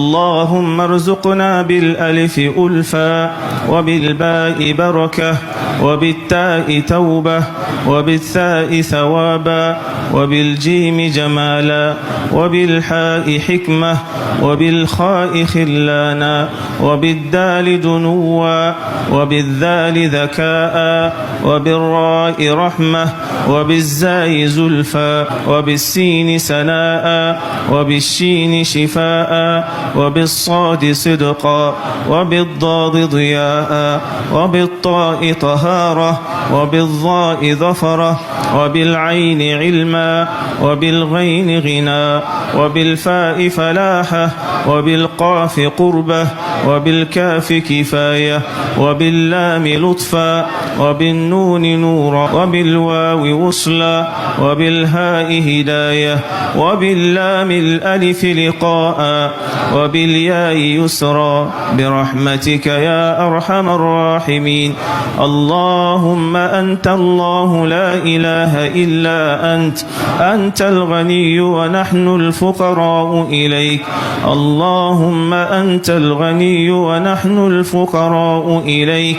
اللهم ارزقنا بالألف ألفا وبالباء بركة وبالتاء توبة وبالثاء ثوابا وبالجيم جمالا وبالحاء حكمة وبالخاء خلانا وبالدال دنوا وبالذال ذكاء وبالراء رحمة وبالزاي زلفا وبالسين سناء وبالشين شفاء وبالصاد صدقا وبالضاد ضياء وبالطاء طهارة وبالظاء ظفرة وبالعين علما وبالغين غنى وبالفاء فلاحة وبالقاف قربة وبالكاف كفاية وباللام لطفا وبالنون نورا وبالواو وصلا وبالهاء هداية وباللام الألف لقاء وبالياء يسرا برحمتك يا أرحم الراحمين. اللهم أنت الله لا إله إلا أنت الغني ونحن الفقراء إليك. اللهم أنت الغني ونحن الفقراء إليك.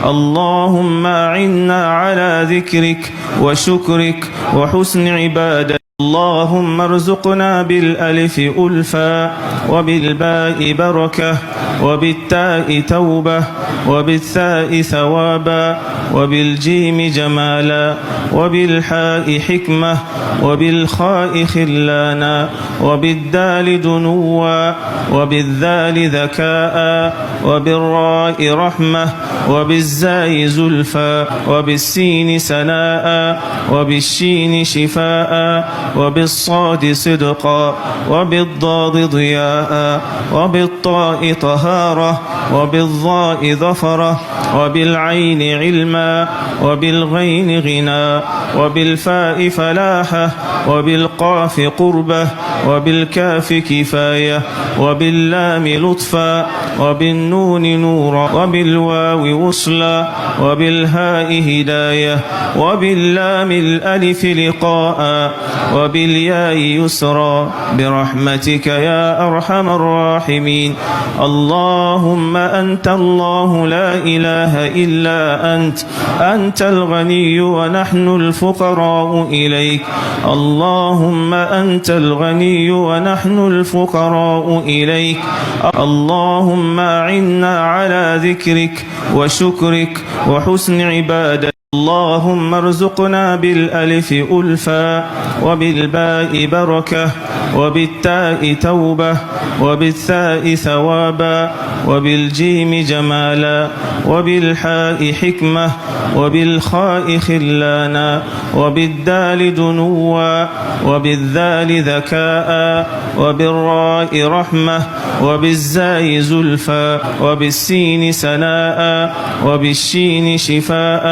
اللهم أعنا على ذكرك وشكرك وحسن عبادتك. اللهم ارزقنا بالألف ألفا وبالباء بركة وبالتاء توبة وبالثاء ثوابا وبالجيم جمالا وبالحاء حكمة وبالخاء خلانا وبالدال دنوا وبالذال ذكاء وبالراء رحمة وبالزاي زلفا وبالسين سناء وبالشين شفاء وبالصاد صدقا وبالضاد ضياء وبالطاء طهارة وبالظاء ظفرة وبالعين علما وبالغين غنى وبالفاء فلاحة وبالقاف قربة وبالكاف كفاية وباللام لطفا وبالنون نورا وبالواو وصلا وبالهاء هداية وباللام الألف لقاء وبالياء يسرا برحمتك يا أرحم الراحمين. اللهم أنت الله لا إله إلا أنت الغني ونحن الفقراء إليك. اللهم أنت الغني ونحن الفقراء إليك. اللهم أعنا على ذكرك وشكرك وحسن عبادتك. اللهم ارزقنا بالألف ألفا وبالباء بركة وبالتاء توبة وبالثاء ثوابا وبالجيم جمالا وبالحاء حكمة وبالخاء خلانا وبالدال دنوا وبالذال ذكاء وبالراء رحمة وبالزاي زلفا وبالسين سناء وبالشين شفاء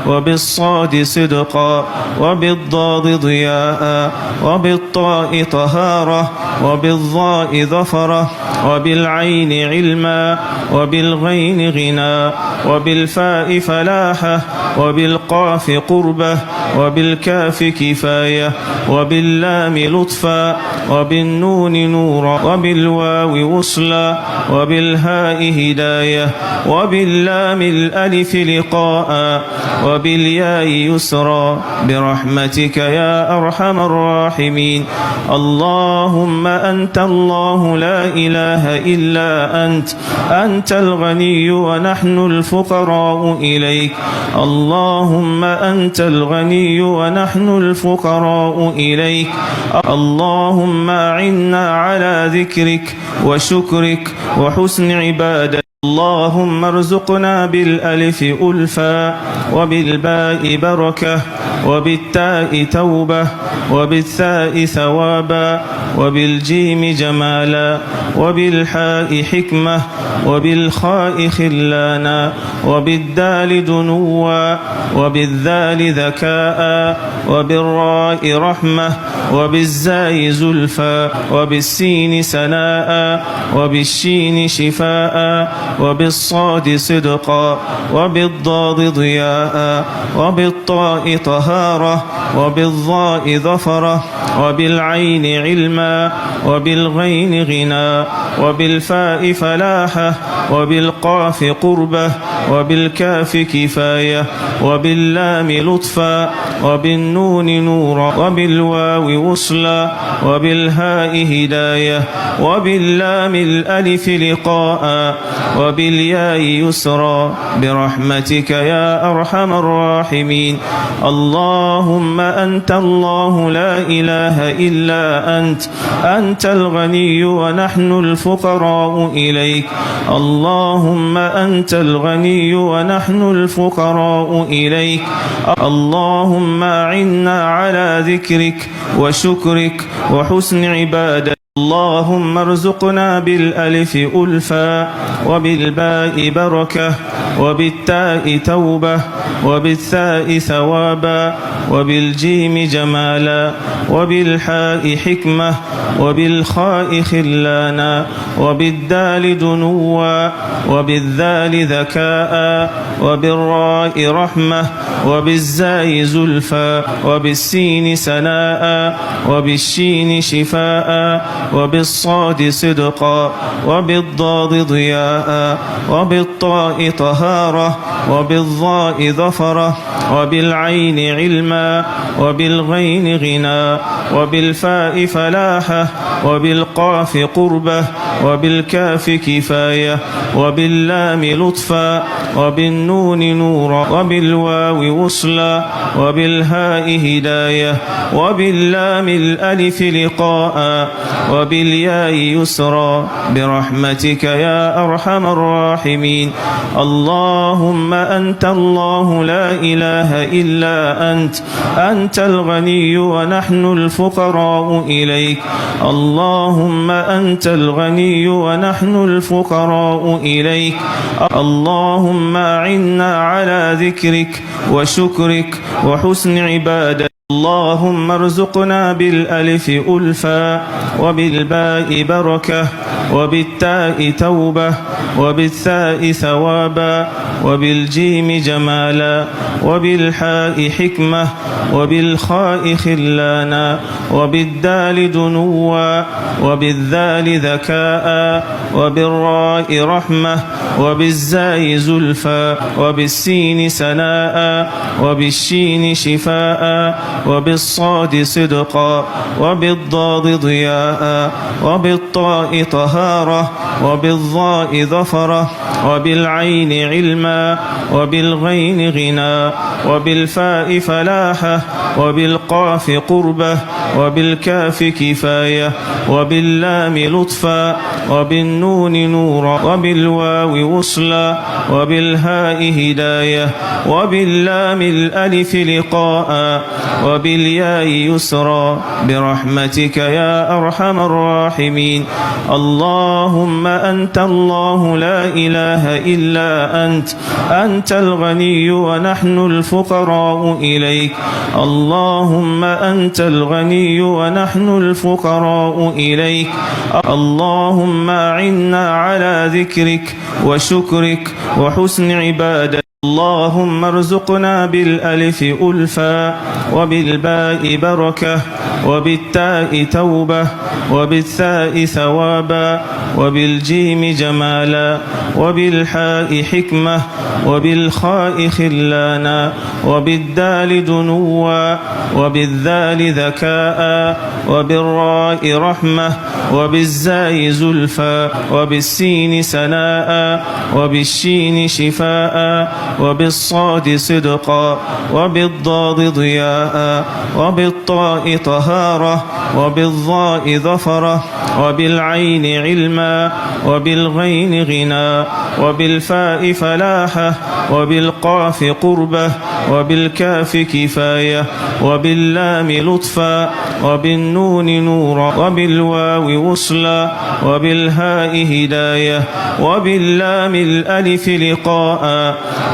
وبالصاد صدقا وبالضاد ضياء وبالطاء طهارة وبالظاء ظفرة وبالعين علما وبالغين غنى وبالفاء فلاحة وبالباء بركة وبالتاء توبة وبالثاء سدقا وبالضاد ضياء وبالطاء طهارة وبالظاء ظفرة وبالعين علما وبالغين غنى وبالفاء فلاحة وبالقاف قربة وبالكاف كفاية وباللام لطفا وبالنون نورا وبالواو وصلا وبالهاء هداية وباللام الألف لقاء وبالياء يسرا برحمتك يا أرحم الراحمين. اللهم أنت الله لا إله إلا أنت الغني ونحن الفقراء إليك. اللهم أنت الغني ونحن الفقراء إليك. اللهم أعنا على ذكرك وشكرك وحسن عبادتك. اللهم ارزقنا بالألف ألفا وبالباء بركة وبالتاء توبة وبالثاء ثوابا وبالجيم جمالا وبالحاء حكمة وبالخاء خلانا وبالدال دنوا وبالذال ذكاء وبالراء رحمة وبالزاي زلفا وبالسين سناء وبالشين شفاء وبالصاد صدقا وبالضاد ضياء وبالطاء طهارة وبالظاء ظفرة وبالعين علما وبالغين غنى وبالفاء فلاحة وبالقاف قربة وبالكاف كفاية وباللام لطفا وبالنون نورا وبالواو وصلا وبالهاء هداية وباللام الألف لقاء وبالياء يسرا برحمتك يا أرحم الراحمين. اللهم أنت الله لا إله إلا أنت الغني ونحن الفقراء إليك. اللهم أنت الغني ونحن الفقراء إليك. اللهم أعنا على ذكرك وشكرك وحسن عبادتك. اللهم ارزقنا بالألف ألفا وبالباء بركة وبالتاء توبة وبالثاء ثوابا وبالجيم جمالا وبالحاء حكمة وبالخاء خلانا وبالدال دنوا وبالذال ذكاء وبالراء رحمة وبالزاي زلفى وبالسين سناء وبالشين شفاء وبالصاد صدقا وبالضاد ضياء وبالطاء طهارة وبالظاء ظفرة وبالعين علما وبالغين غنى وبالفاء فلاحة وبالقاف قربة وبالكاف كفاية وباللام لطفا وبالنون نورا وبالواو وصلا وبالهاء هداية وباللام الألف لقاء وبالياء يسرا برحمتك يا أرحم الراحمين. اللهم أنت الله لا إله إلا أنت الغني ونحن الفقراء إليك. اللهم أنت الغني ونحن الفقراء إليك. اللهم أعنا على ذكرك وشكرك وحسن عبادتك. اللهم ارزقنا بالألف ألفا وبالباء بركة وبالتاء توبة وبالثاء ثوابا وبالجيم جمالا وبالحاء حكمة وبالخاء خلانا وبالدال دنوا وبالذال ذكاء وبالراء رحمة وبالزاي زلفى وبالسين سناء وبالشين شفاء وبالصاد صدقا وبالضاد ضياء وبالطاء طهارة وبالظاء ظفرة وبالعين علما وبالغين غنى وبالفاء فلاحة وبالقاف قربة وبالكاف كفاية وباللام لطفا وبالنون نورا وبالواو وصلا وبالهاء هداية وباللام الألف لقاء وبالياء يسرا برحمتك يا أرحم الراحمين. اللهم أنت الله لا إله إلا أنت الغني ونحن الفقراء إليك. اللهم أنت الغني ونحن الفقراء إليك. اللهم أعنا على ذكرك وشكرك وحسن عبادتك. اللهم ارزقنا بالألف ألفا وبالباء بركة وبالتاء توبة وبالثاء ثوابا وبالجيم جمالا وبالحاء حكمة وبالخاء خلانا وبالدال دنوا وبالذال ذكاء وبالراء رحمة وبالزاي زلفى وبالسين سناء وبالشين شفاء وبالصاد صدقا وبالضاد ضياء وبالطاء طهارة وبالظاء ظفرة وبالعين علما وبالغين غنى وبالفاء فلاحة وبالقاف قربة وبالكاف كفاية وباللام لطفا وبالنون نورا وبالواو وصلا وبالهاء هداية وباللام الألف لقاء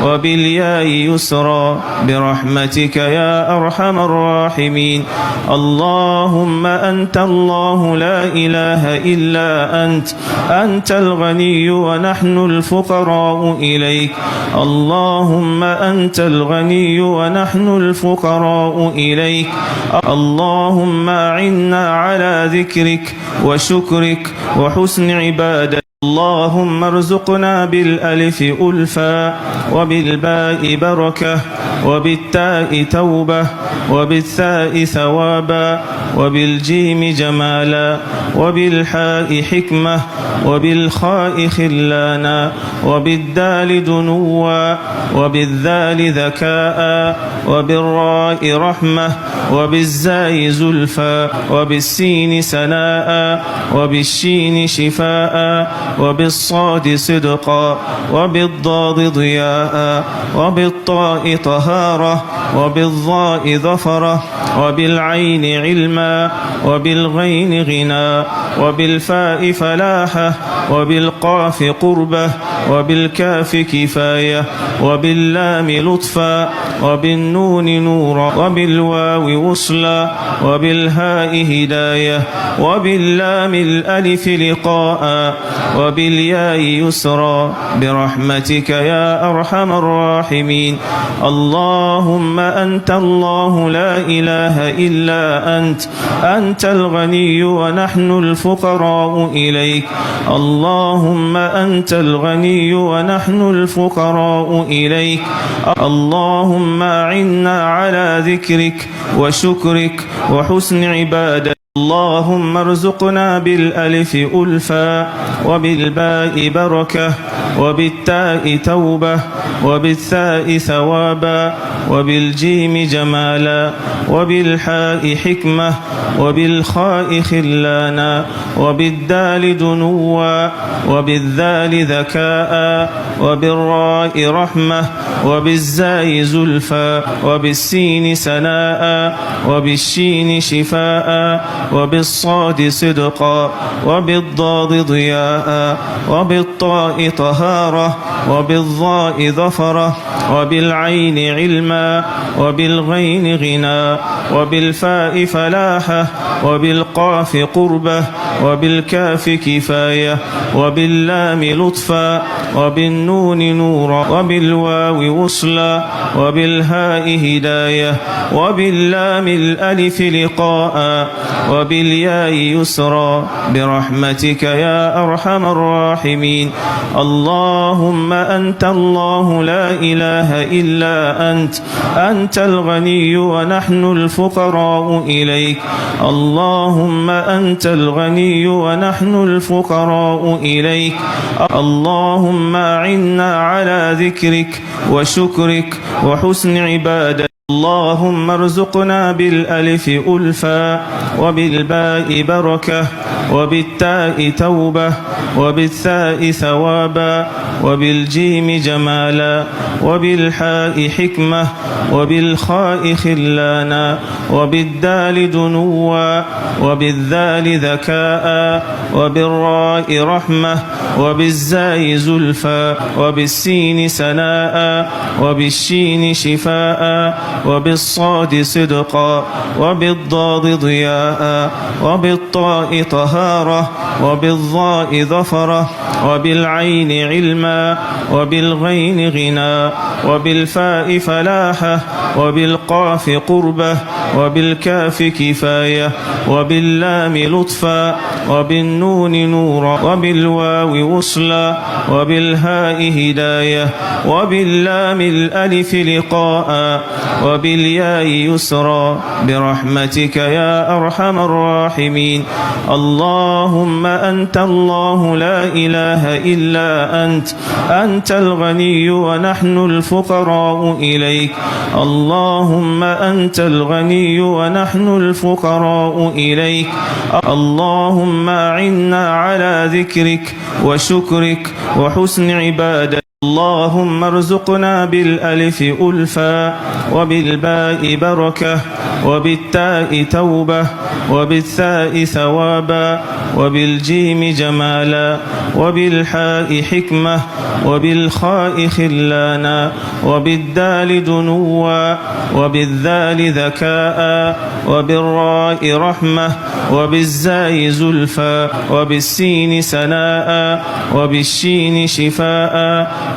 وبالياء يسرا برحمتك يا أرحم الراحمين. اللهم أنت الله لا إله إلا أنت الغني ونحن الفقراء إليك. اللهم أنت الغني الغني ونحن الفقراء إليك. اللهم أعنا على ذكرك وشكرك وحسن عبادتك. اللهم ارزقنا بالألف ألفا وبالباء بركة وبالتاء توبة وبالثاء ثوابا وبالجيم جمالا وبالحاء حكمة وبالخاء خلانا وبالدال دنوا وبالذال ذكاء وبالراء رحمة وبالزاي زلفى وبالسين سناء وبالشين شفاء وبالصاد صدقا وبالضاد ضياء وبالطاء طهارة وبالظاء ظفرة وبالعين علما وبالغين غنى وبالفاء فلاحة وبالقاف قربة وبالكاف كفاية وباللام لطفا وبالنون نورا وبالواو وصلا وبالهاء هداية وباللام الألف لقاء وبالياء يسرا برحمتك يا أرحم الراحمين. اللهم أنت الله لا إله إلا أنت الغني ونحن الفقراء إليك. اللهم أنت الغني ونحن الفقراء إليك. اللهم أعنا على ذكرك وشكرك وحسن عبادتك. اللهم ارزقنا بالألف ألفا وبالباء بركة وبالتاء توبة وبالثاء ثوابا وبالجيم جمالا وبالحاء حكمة وبالخاء خلانا وبالدال دنوا وبالذال ذكاء وبالراء رحمة وبالزاي زلفى وبالسين سناء وبالشين شفاء وبالصاد صدقا وبالضاد ضياء وبالطاء طهارة وبالظاء ظفرة وبالعين علما وبالغين غنى وبالفاء فلاحة وبالقاف قربة وبالكاف كفاية وباللام لطفا وبالنون نورا وبالواو وصلا وبالهاء هداية وباللام الألف لقاء وبالياء يسرا برحمتك يا أرحم الراحمين. اللهم أنت الله لا إله إلا أنت الغني ونحن الفقراء إليك. اللهم أنت الغني ونحن الفقراء إليك. اللهم أعنا على ذكرك وشكرك وحسن عبادتك. اللهم ارزقنا بالألف ألفا وبالباء بركة وبالتاء توبة وبالثاء ثوابا وبالجيم جمالا وبالحاء حكمة وبالخاء خلانا وبالدال دنوا وبالذال ذكاء وبالراء رحمة وبالزاي زلفى وبالسين سناء وبالشين شفاء وبالصاد صدقا وبالضاد ضياء وبالطاء طهارة وبالظاء ظفرة وبالعين علما وبالغين غنى وبالفاء فلاحة وبالقاف قربة وبالكاف كفاية وباللام لطفا وبالنون نورا وبالواو وصلا وبالهاء هداية وباللام الألف لقاء وبالياء يسرا برحمتك يا أرحم الراحمين. اللهم أنت الله لا إله إلا أنت الغني ونحن الفقراء إليك. اللهم أنت الغني ونحن الفقراء إليك. اللهم أعنا على ذكرك وشكرك وحسن عبادتك. اللهم ارزقنا بالألف ألفا وبالباء بركة وبالتاء توبة وبالثاء ثوابا وبالجيم جمالا وبالحاء حكمة وبالخاء خلانا وبالدال دنوا وبالذال ذكاء وبالراء رحمة وبالزاي زلفى وبالسين سناء وبالشين شفاء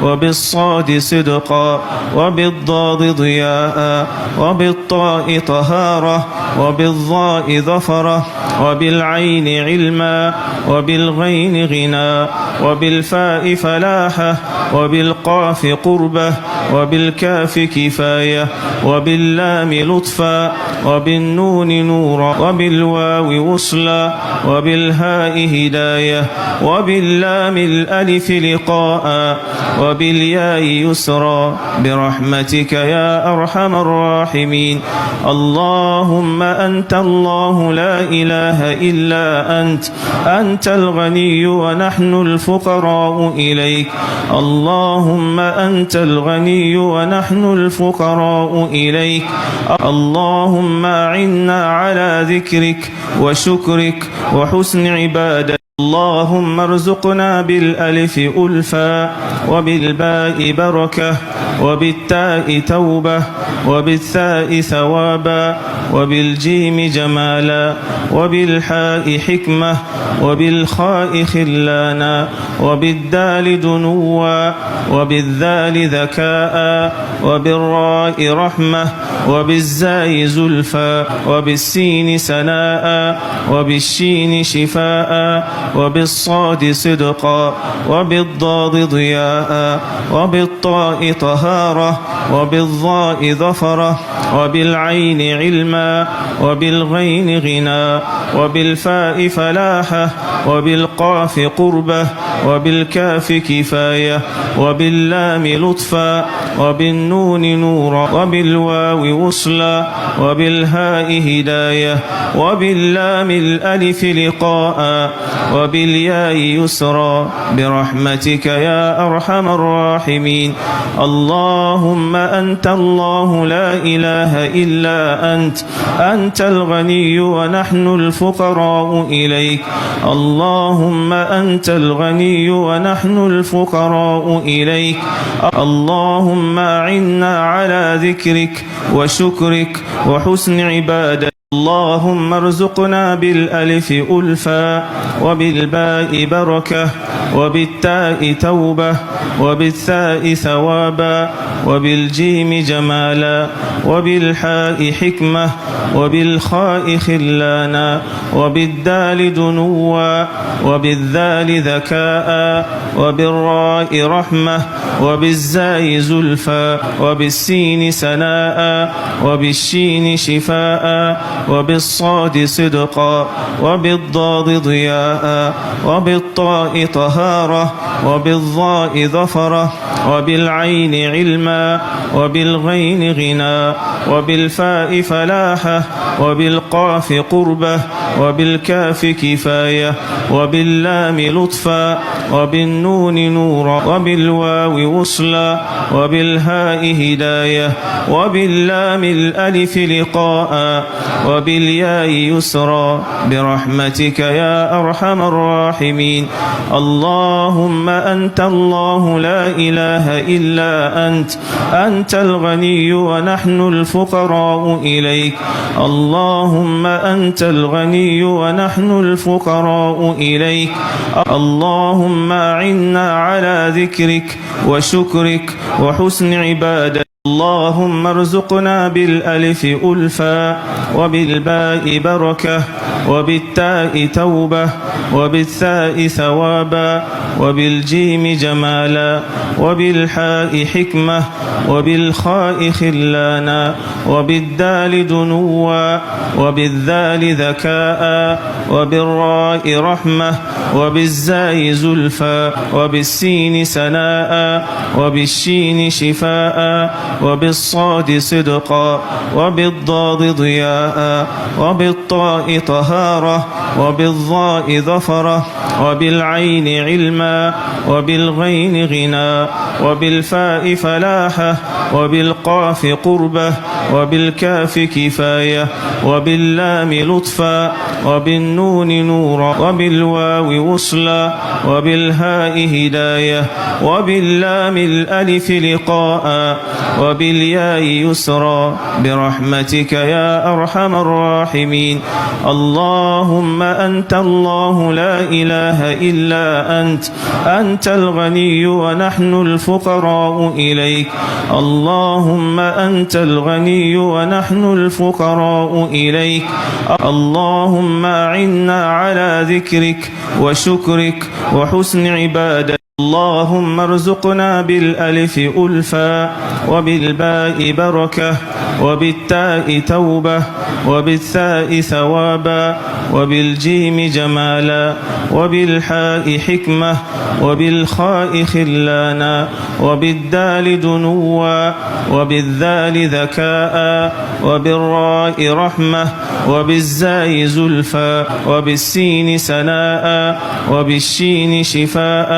وبالصاد صدقا وبالضاد ضياء وبالطاء طهارة وبالظاء ظفرة وبالعين علما وبالغين غنى وبالفاء فلاحة وبالقاف قربة وبالكاف كفاية وباللام لطفا وبالنون نورا وبالواو وصلا وبالهاء هداية وباللام الألف لقاء وبالياء يسرا برحمتك يا أرحم الراحمين. اللهم أنت الله لا إله إلا أنت الغني ونحن الفقراء إليك. اللهم أنت الغني ونحن الفقراء إليك. اللهم أعنا على ذكرك وشكرك وحسن عبادتك. اللهم ارزقنا بالألف ألفا وبالباء بركة وبالتاء توبة وبالثاء ثوابا وبالجيم جمالا وبالحاء حكمة وبالخاء خلانا وبالدال دنوا وبالذال ذكاء وبالراء رحمة وبالزاي زلفا وبالسين سناء وبالشين شفاء وبالصاد صدقا وبالضاد ضياء وبالطاء طهارة وبالظاء ظفرة وبالعين علما وبالغين غنى وبالفاء فلاحة وبالقاف قربة وبالكاف كفاية وباللام لطفا وبالنون نورا وبالواو وصلا وبالهاء هداية وباللام الألف لقاء وبالياء يسرا برحمتك يا أرحم الراحمين. اللهم أنت الله لا إله إلا أنت الغني ونحن الفقراء إليك. اللهم أنت الغني ونحن الفقراء إليك. اللهم أعنا على ذكرك وشكرك وحسن عبادتك. اللهم ارزقنا بالألف ألفا وبالباء بركة وبالتاء توبة وبالثاء ثوابا وبالجيم جمالا وبالحاء حكمة وبالخاء خلانا وبالدال دنوا وبالذال ذكاء وبالراء رحمة وبالزاي زلفا وبالسين سناء وبالشين شفاء وبالصاد صدقا وبالضاد ضياء وبالطاء طهارة وبالظاء ظفرة وبالعين علما وبالغين غنى وبالفاء فلاحة وبالقاف قربة وبالكاف كفاية وباللام لطفا وبالنون نورا وبالواو وصلا وبالهاء هداية وباللام الألف لقاء وبالياء يسرا برحمتك يا أرحم الراحمين. اللهم أنت الله لا إله إلا أنت الغني ونحن الفقراء إليك. اللهم أنت الغني ونحن الفقراء إليك. اللهم أعنا على ذكرك وشكرك وحسن عبادتك. اللهم ارزقنا بالألف ألفا وبالباء بركة وبالتاء توبة وبالثاء ثوابا وبالجيم جمالا وبالحاء حكمة وبالخاء خلانا وبالدال دنوا وبالذال ذكاء وبالراء رحمة وبالزاي زلفا وبالسين سناء وبالشين شفاء وبالصاد صدقا وبالضاد ضياء وبالطاء طهارة وبالظاء ظفرة وبالعين علما وبالغين غنى وبالفاء فلاحة وبالقاف قربة وبالكاف كفاية وباللام لطفا وبالنون نورا وبالواو وصلا وبالهاء هداية وباللام الألف لقاء وبالياء يسرا برحمتك يا أرحم الراحمين. اللهم أنت الله لا إله إلا أنت الغني ونحن الفقراء إليك. اللهم أنت الغني ونحن الفقراء إليك. اللهم أعنا على ذكرك وشكرك وحسن عبادتك. اللهم ارزقنا بالألف ألفا وبالباء بركة وبالتاء توبة وبالثاء ثوابا وبالجيم جمالا وبالحاء حكمة وبالخاء خلانا وبالدال دنوا وبالذال ذكاء وبالراء رحمة وبالزاي زلفا وبالسين سناء وبالشين شفاء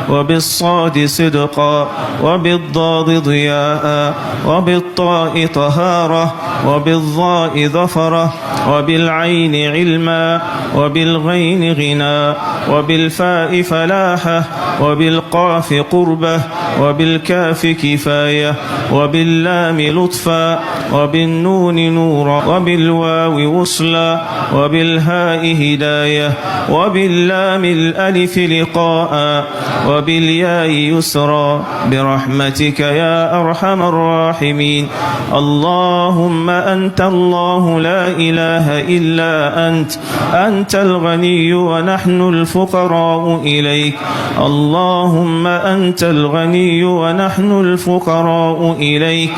وبالصاد صدقا وبالضاد ضياء وبالطاء طهارة وبالظاء ظفرة وبالعين علما وبالغين غنى وبالفاء فلاحة وبالقاف قربة وبالكاف كفاية وباللام لطفا وبالنون نورا وبالواو وصلا وبالهاء هداية وباللام الألف لقاء وبالياء يسرا برحمتك يا أرحم الراحمين. اللهم أنت الله لا إله إلا أنت الغني ونحن الفقراء إليك. اللهم أنت الغني ونحن الفقراء إليك.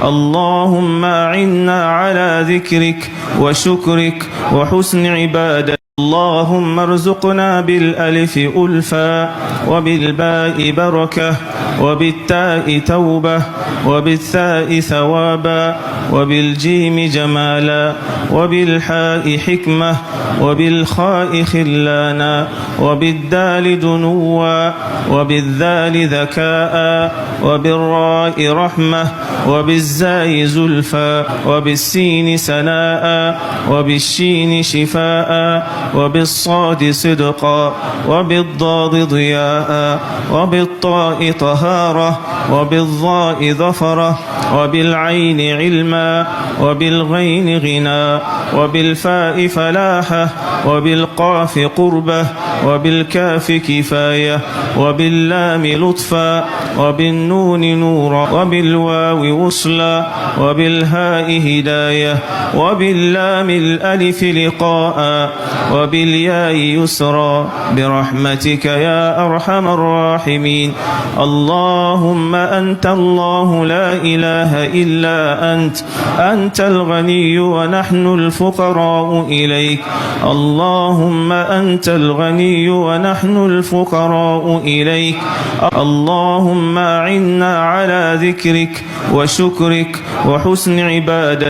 اللهم أعنا على ذكرك وشكرك وحسن عبادتك. اللهم ارزقنا بالألف ألفا وبالباء بركة وبالتاء توبة وبالثاء ثوابا وبالجيم جمالا وبالحاء حكمة وبالخاء خلانا وبالدال دنوا وبالذال ذكاء وبالراء رحمة وبالزاي زلفا وبالسين سناء وبالشين شفاء وبالصاد صدقا وبالضاد ضياء وبالطاء طهارة وبالظاء ظفرة وبالعين علما وبالغين غنى وبالفاء فلاحة وبالقاف قربة وبالكاف كفاية وباللام لطفا وبالنون نورا وبالواو وصلا وبالهاء هداية وباللام الألف لقاء وبالياء يسرا برحمتك يا أرحم الراحمين. اللهم أنت الله لا إله إلا أنت الغني ونحن الفقراء إليك. اللهم أنت الغني ونحن الفقراء إليك. اللهم أعنا على ذكرك وشكرك وحسن عبادتك.